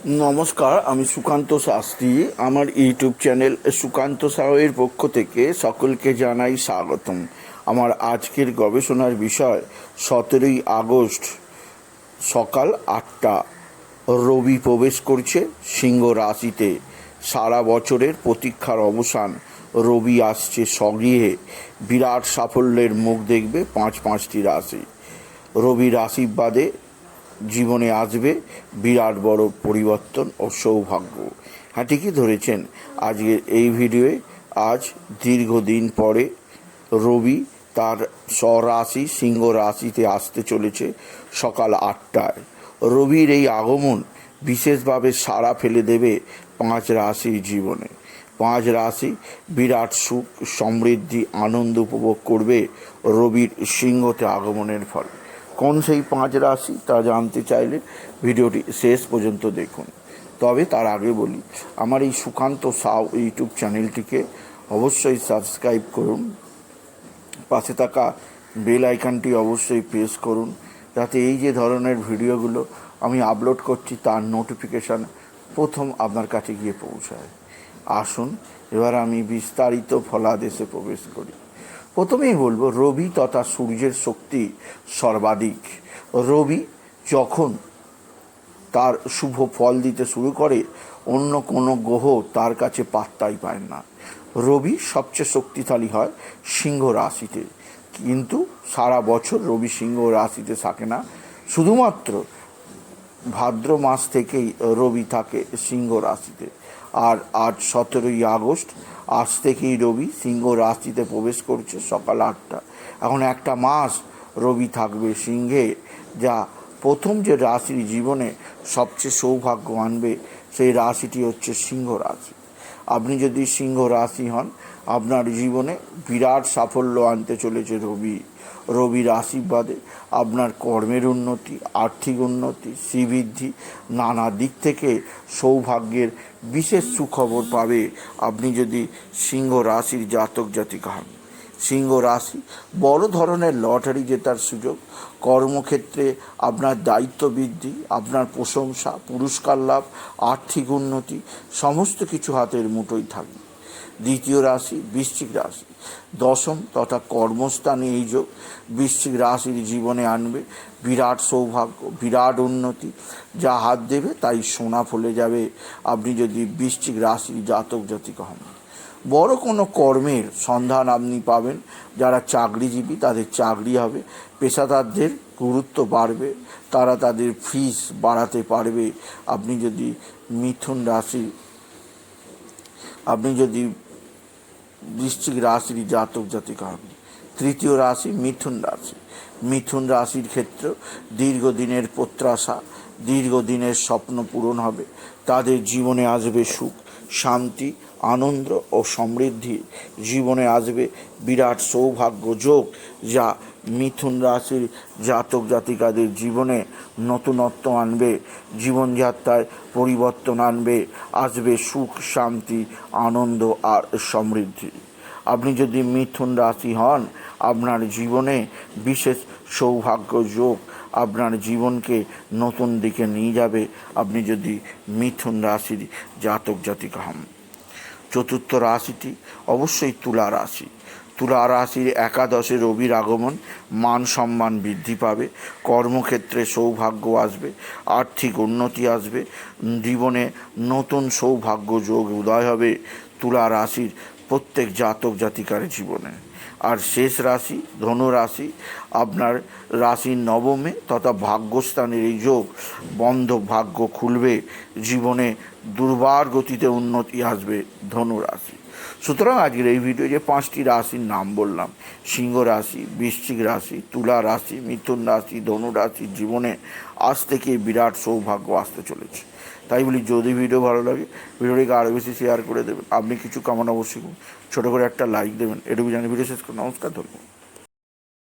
নমস্কার, আমি সুকান্ত শাস্ত্রী। আমার ইউটিউব চ্যানেল সুকান্ত সাউয়ের পক্ষ থেকে সকলকে জানাই স্বাগতম। আমার আজকের গবেষণার বিষয় 17ই আগস্ট সকাল 8টা রবি প্রবেশ করছে সিংহ রাশিতে। সারা বছরের প্রতীক্ষার অবসান, রবি আসছে স্বগৃহে। বিরাট সাফল্যের মুখ দেখবে পাঁচটি রাশি। রবির আশীর্বাদে জীবনে আসবে বিরাট বড় পরিবর্তন ও সৌভাগ্য। হ্যাঁ, ঠিকই ধরেছেন। আজকের এই ভিডিওয়ে আজ দীর্ঘদিন পরে রবি তার স্বরাশি সিংহ রাশিতে আসতে চলেছে সকাল 8টায়। রবির এই আগমন বিশেষভাবে সাড়া ফেলে দেবে 5 রাশির জীবনে। 5 রাশি বিরাট সুখ, সমৃদ্ধি, আনন্দ উপভোগ করবে রবির সিংহতে আগমনের ফলে। কোন সেই 5 রাশি তা জানতে চাইলে ভিডিওটি শেষ পর্যন্ত দেখুন। তবে তার আগে বলি, আমার এই সুকান্ত সাউ ইউটিউব চ্যানেলটিকে অবশ্যই সাবস্ক্রাইব করুন। পাশে থাকা বেল আইকনটি অবশ্যই প্রেস করুন, যাতে এই যে ধরনের ভিডিওগুলো আমি আপলোড করছি তার নোটিফিকেশান প্রথম আপনার কাছে গিয়ে পৌঁছায়। আসুন এবার আমি বিস্তারিত ফলাদেশে প্রবেশ করি। প্রথমেই বলবো, রবি তথা সূর্যের শক্তি সর্বাধিক। রবি যখন তার শুভ ফল দিতে শুরু করে, অন্য কোনো গ্রহ তার কাছে পাত্তাই পায় না। রবি সবচেয়ে শক্তিশালী হয় সিংহ রাশিতে, কিন্তু সারা বছর রবি সিংহ রাশিতে থাকে না। শুধুমাত্র ভাদ্র মাস থেকেই রবি থাকে সিংহ রাশিতে। আর আজ 17ই আগস্ট, আজ থেকেই রবি সিংহ রাশিতে প্রবেশ করছে সকাল 8টা। এখন একটা মাস রবি থাকবে সিংহে, যা প্রথম যে রাশির জীবনে সবচেয়ে সৌভাগ্য আনবে সেই রাশিটি হচ্ছে সিংহ রাশি। আপনি যদি সিংহ রাশি হন, আপনার জীবনে বিরাট সাফল্য আনতে চলেছে রবি। রবির আশীর্বাদে আপনার কর্মের উন্নতি, আর্থিক উন্নতি, শ্রীবৃদ্ধি, নানা দিক থেকে সৌভাগ্যের বিশেষ সুখবর পাবে আপনি যদি সিংহ রাশির জাতক জাতিকা হন। সিংহ রাশি বড় ধরনের লটারি জেতার সুযোগ, কর্মক্ষেত্রে আপনার দায়িত্ব বৃদ্ধি, আপনার প্রশংসা, পুরস্কার লাভ, আর্থিক উন্নতি, সমস্ত কিছু হাতের মুঠোয় থাকবে। দ্বিতীয় রাশি বৃশ্চিক রাশি। দশম তথা কর্মস্থানে এই যোগ বৃশ্চিক রাশির জীবনে আনবে বিরাট সৌভাগ্য, বিরাট উন্নতি। যা হাত দেবে তাই সোনা ফলে যাবে আপনি যদি বৃশ্চিক রাশির জাতক জাতিকা হন। বড় কোনো কর্মের সন্ধান আপনি পাবেন। যারা চাকরিজীবী তাদের চাকরি হবে। পেশাদারদের গুরুত্ব বাড়বে, তারা তাদের ফিস বাড়াতে পারবে আপনি যদি মিথুন রাশি, আপনি যদি বৃশ্চিক রাশির জাতক জাতিকা হন। তৃতীয় রাশি মিথুন রাশি। মিথুন রাশির ক্ষেত্রে দীর্ঘদিনের প্রত্যাশা, দীর্ঘদিনের স্বপ্ন পূরণ হবে। তাদের জীবনে আসবে সুখ, শান্তি, আনন্দ ও সমৃদ্ধি। জীবনে আসবে বিরাট সৌভাগ্য যোগ, যা মিথুন রাশির জাতক জাতিকাদের জীবনে নতুনত্ব আনবে, জীবনযাত্রায় পরিবর্তন আনবে। আসবে সুখ, শান্তি, আনন্দ আর সমৃদ্ধি। আপনি যদি মিথুন রাশি হন, আপনার জীবনে বিশেষ সৌভাগ্য যোগ আপনার জীবনকে নতুন দিকে নিয়ে যাবে আপনি যদি মিথুন রাশির জাতক জাতিকা হন। চতুর্থ রাশিটি অবশ্যই তুলা রাশি। তুলা রাশির একাদশে রবির আগমন, মান সম্মান বৃদ্ধি পাবে, কর্মক্ষেত্রে সৌভাগ্য আসবে, আর্থিক উন্নতি আসবে, জীবনে নতুন সৌভাগ্য যোগ উদয় হবে তুলা রাশির প্রত্যেক জাতক জাতিকার জীবনে। আর শেষ রাশি ধনু রাশি। আপনার রাশির নবমে তথা ভাগ্যস্থানের এই যোগ বন্ধ ভাগ্য খুলবে, জীবনে দুর্বার গতিতে উন্নতি আসবে ধনু রাশি। সুতরাং আজকের এই ভিডিও যে 5টি রাশির নাম বললাম, সিংহ রাশি, বৃশ্চিক রাশি, তুলা রাশি, মিথুন রাশি, ধনু রাশির জীবনে আজ থেকে বিরাট সৌভাগ্য আসতে চলেছে। তাই বলি, যদি ভিডিও ভালো লাগে ভিডিওটিকে আরও বেশি শেয়ার করে দেবেন। আপনি কিছু কামনা অবশ্যই ছোটো করে একটা লাইক দেবেন। এটুকু জানি ভিডিও শেষ করে নমস্কার, ধন্যবাদ।